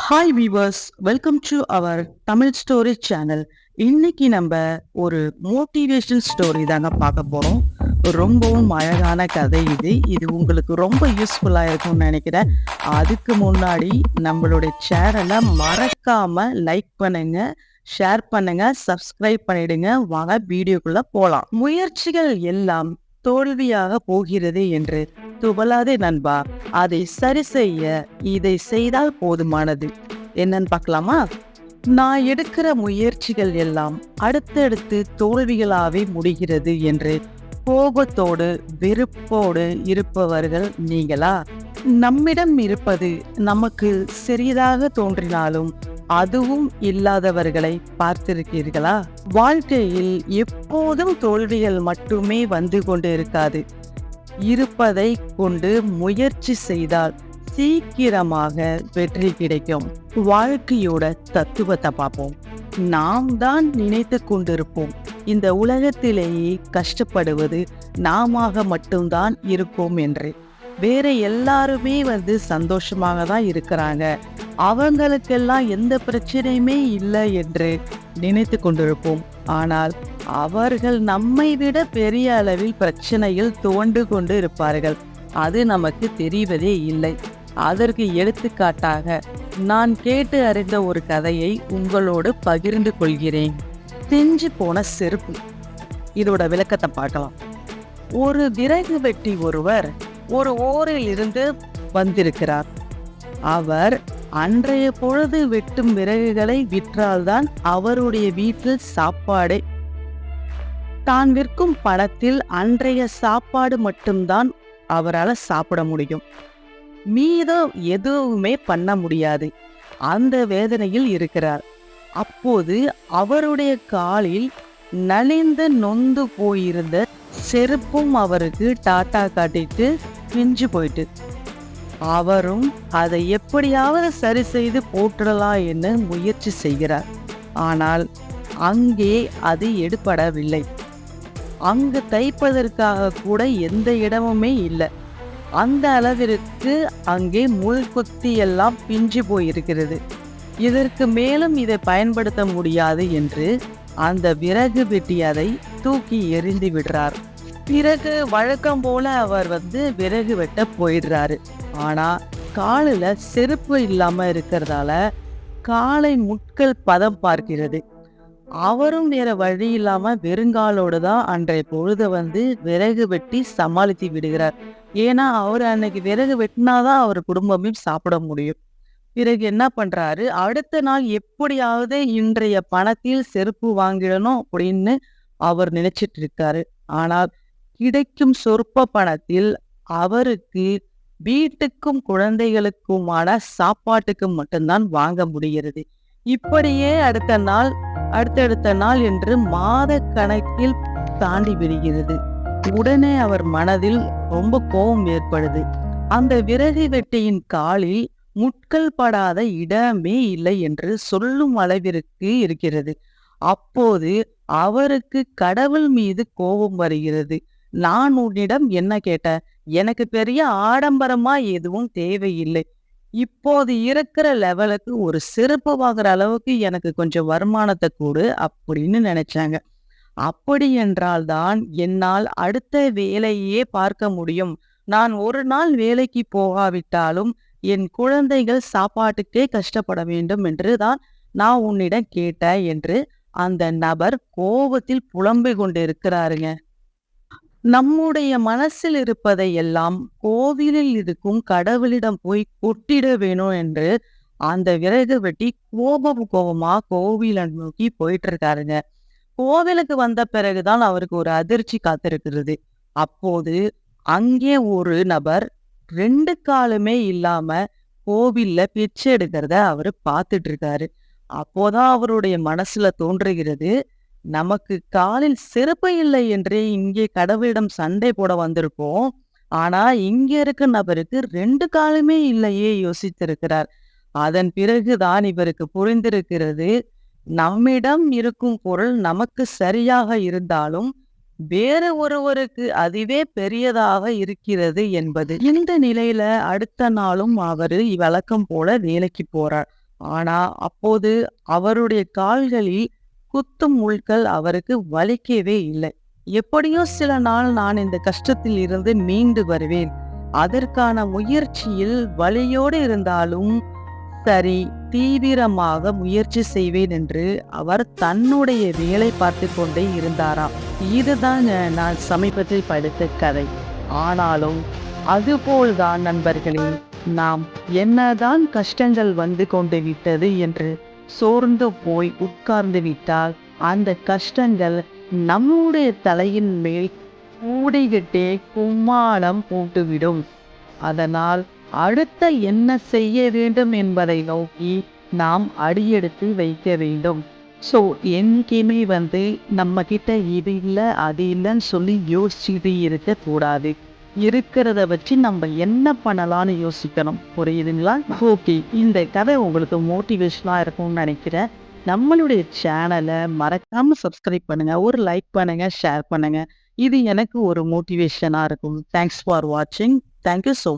Hi viewers, welcome to our Tamil story channel. இன்னைக்கு நம்ம ஒரு மோட்டிவேஷன் ஸ்டோரி தாங்க பார்க்க போறோம். ரொம்பவும் அழகான கதை இது. இது உங்களுக்கு ரொம்ப யூஸ்ஃபுல்லா இருக்கும்னு நினைக்கிறேன். அதுக்கு முன்னாடி நம்மளுடைய சேனலை மறக்காம லைக் பண்ணுங்க, ஷேர் பண்ணுங்க, சப்ஸ்கிரைப் பண்ணிடுங்க. வாங்க வீடியோக்குள்ள போலாம். முயற்சிகள் எல்லாம் தோல்வியாக போகிறது என்று துவளாதே நண்பா. அதை சரி செய்ய இதை செய்தால் போதுமானது. என்னன்னு பார்க்கலாமா? நான் எடுக்கிற முயற்சிகள் எல்லாம் அடுத்தடுத்து தோல்விகளாவே முடிகிறது என்று கோபத்தோடு வெறுப்போடு இருப்பவர்கள் நீங்களா? நம்மிடம் இருப்பது நமக்கு சிறியதாக தோன்றினாலும் அதுவும் இல்லாதவர்களை பார்த்திருக்கிறீர்களா? வாழ்க்கையில் எப்போதும் தோல்விகள் மட்டுமே வந்து கொண்டு இருக்காது. இருப்பதை கொண்டு முயற்சி செய்தால் சீக்கிரமாக வெற்றி கிடைக்கும். வாழ்க்கையோட தத்துவத்தை பார்ப்போம். நாம் தான் நினைத்து கொண்டிருப்போம் இந்த உலகத்திலேயே கஷ்டப்படுவது நாம மட்டும்தான் இருப்போம் என்று. வேற எல்லாருமே சந்தோஷமாக தான் இருக்கிறாங்க, அவங்களுக்கெல்லாம் எந்த பிரச்சனையுமே இல்லை என்று நினைத்து கொண்டிருப்போம். ஆனால் அவர்கள் நம்மை விட பெரிய அளவில் பிரச்சனையில் துவண்டு கொண்டு இருப்பார்கள். அது நமக்கு தெரிவதே இல்லை. அதற்கு எடுத்துக்காட்டாக நான் கேட்டு அறிந்த ஒரு கதையை உங்களோடு பகிர்ந்து கொள்கிறேன். செஞ்சு போன செருப்பு. இதோட விளக்கத்தை பார்க்கலாம். ஒரு விறகு வெட்டி ஒருவர் ஒரு ஊரில் இருந்து வந்திருக்கிறார். அவர் அன்றைய பொழுது வெட்டும் விறகுகளை விற்றால்தான் அவருடைய வீட்டில் சாப்பாடு. தான் விற்கும் பணத்தில் அன்றைய சாப்பாடு மட்டும்தான் அவரால் சாப்பிட முடியும். மீதம் எதுவுமே பண்ண முடியாது. அந்த வேதனையில் இருக்கிறார். அப்போது அவருடைய காலில் நலிந்து நொந்து போயிருந்த செருப்பும் அவருக்கு டாட்டா காட்டிட்டு பிஞ்சு போயிட்டு. அவரும் அதை எப்படியாவது சரி செய்து போட்டுடலாம் என முயற்சி செய்கிறார். ஆனால் அங்கே அது எடுபடவில்லை. அங்கு தைப்பதற்காக கூட எந்த இடமுமே இல்லை. அந்த அளவிற்கு அங்கே முள் குத்தி எல்லாம் பிஞ்சு போயிருக்கிறது. இதற்கு மேலும் இதை பயன்படுத்த முடியாது என்று அந்த விறகு வெட்டி அதை தூக்கி எறிந்து விடுறார். பிறகு வழக்கம் போல அவர் விறகு வெட்ட போயிடுறாரு. ஆனா காலில் செருப்பு இல்லாம இருக்கிறதால காலை முட்கள் பதம் பார்க்கிறது. அவரும் வேற வழி இல்லாம வெறுங்காலோடு தான் அன்றைய பொழுத விறகு வெட்டி சமாளித்து விடுகிறார். ஏன்னா அவர் அன்னைக்கு விறகு வெட்டினாதான் அவர் குடும்பமே சாப்பிட முடியும். பிறகு என்ன பண்றாரு, அடுத்த நாள் எப்படியாவது இன்றைய பணத்தில் செருப்பு வாங்கிடணும் அப்படின்னு அவர் நினைச்சிட்டு இருக்காரு. ஆனால் கிடைக்கும் சொற்ப பணத்தில் அவருக்கு வீட்டுக்கும் குழந்தைகளுக்குமான சாப்பாட்டுக்கு மட்டும்தான் வாங்க முடிகிறது. இப்படியே அடுத்தடுத்த நாள் என்று மாத கணக்கில் தாண்டி விடுகிறது. உடனே அவர் மனதில் ரொம்ப கோபம் ஏற்படுது. அந்த விறகு வெட்டியின் காலில் முட்கள் படாத இடமே இல்லை என்று சொல்லும் அளவிற்கு இருக்கிறது. அப்போது அவருக்கு கடவுள் மீது கோபம் வருகிறது. நான் உன்னிடம் என்ன கேட்டேன்? எனக்கு பெரிய ஆடம்பரமா எதுவும் தேவையில்லை. இப்போது இருக்கிற லெவலுக்கு ஒரு செருப்பு வாங்குற அளவுக்கு எனக்கு கொஞ்சம் வருமானத்தை கொடு அப்படின்னு நினைச்சாங்க. அப்படி என்றால் தான் என்னால் அடுத்த வேலையே பார்க்க முடியும். நான் ஒரு நாள் வேலைக்கு போகாவிட்டாலும் என் குழந்தைகள் சாப்பாட்டுக்கே கஷ்டப்பட வேண்டும் என்று தான் நான் உன்னிடம் கேட்டேன் என்று அந்த நபர் கோபத்தில் புலம்பிக் கொண்டு இருக்கிறாருங்க. நம்முடைய மனசில் இருப்பதை எல்லாம் கோவிலில் இருக்கும் கடவுளிடம் போய் கொட்டிட வேணும் என்று அந்த விறகு வெட்டி கோபமா கோவிலை நோக்கி போயிட்டு இருக்காருங்க. கோவிலுக்கு வந்த பிறகுதான் அவருக்கு ஒரு அதிர்ச்சி காத்திருக்கிறது. அப்போது அங்கே ஒரு நபர் 2 காலுமே இல்லாம கோவில்ல பிச்சை எடுக்கிறத அவரு பார்த்துட்டு இருக்காரு. அப்போதான் அவருடைய மனசுல தோன்றுகிறது, நமக்கு காலில் செருப்பு இல்லை என்று இங்கே கடவுளிடம் சண்டை போட வந்திருக்கோம். ஆனா இங்க இருக்க நபருக்கு 2 காலுமே இல்லையே யோசித்திருக்கிறார். அதன் பிறகுதான் இவருக்கு புரிந்திருக்கிறது, நம்மிடம் இருக்கும் பொருள் நமக்கு சரியாக இருந்தாலும் வேறு ஒருவருக்கு அதுவே பெரியதாக இருக்கிறது என்பது. இந்த நிலையில அடுத்த நாளும் அவரு வழக்கம் போல வேலைக்கு போறார். ஆனா அப்போது அவருடைய கால்களில் குத்தும் முள்கள் அவருக்கு வலிக்கவே இல்லை. எப்படியோ சில நாள் நான் இந்த கஷ்டத்தில் இருந்து மீண்டு வருவேன். அதற்கான முயற்சியில் வலியோடு இருந்தாலும் சரி, தீவிரமாக முயற்சி செய்வேன் என்று அவர் தன்னுடைய வேலை பார்த்துக் கொண்டே இருந்தாராம். இதுதான் நான் சமீபத்தில் படித்த கதை. ஆனாலும் அதுபோல்தான் நண்பர்களே, நாம் என்னதான் கஷ்டங்கள் வந்து கொண்டு விட்டது என்று சோர்ந்து போய் உட்கார்ந்து விட்டால், அந்த கஷ்டங்கள் நம்முடைய தலையின் மேல் கூடிக்கிட்டே கும்மாளம் போட்டுவிடும். அதனால் அடுத்த என்ன செய்ய வேண்டும் என்பதை நோக்கி நாம் அடியெடுத்து வைக்க வேண்டும். ஸோ எங்கேயுமே நம்ம கிட்ட இது இல்லை அது இல்லைன்னு சொல்லி யோசிச்சுட்டு இருக்கக்கூடாது. இருக்கிறத வச்சு நம்ம என்ன பண்ணலாம்னு யோசிக்கணும். புரியுதுங்களா? ஓகே, இந்த கதை உங்களுக்கு மோட்டிவேஷனாக இருக்கும்னு நினைக்கிறேன். நம்மளுடைய சேனலை மறக்காம சப்ஸ்கிரைப் பண்ணுங்க, ஒரு லைக் பண்ணுங்க, ஷேர் பண்ணுங்க. இது எனக்கு ஒரு மோட்டிவேஷனாக இருக்கும். தேங்க்ஸ் ஃபார் வாட்சிங். Thank you so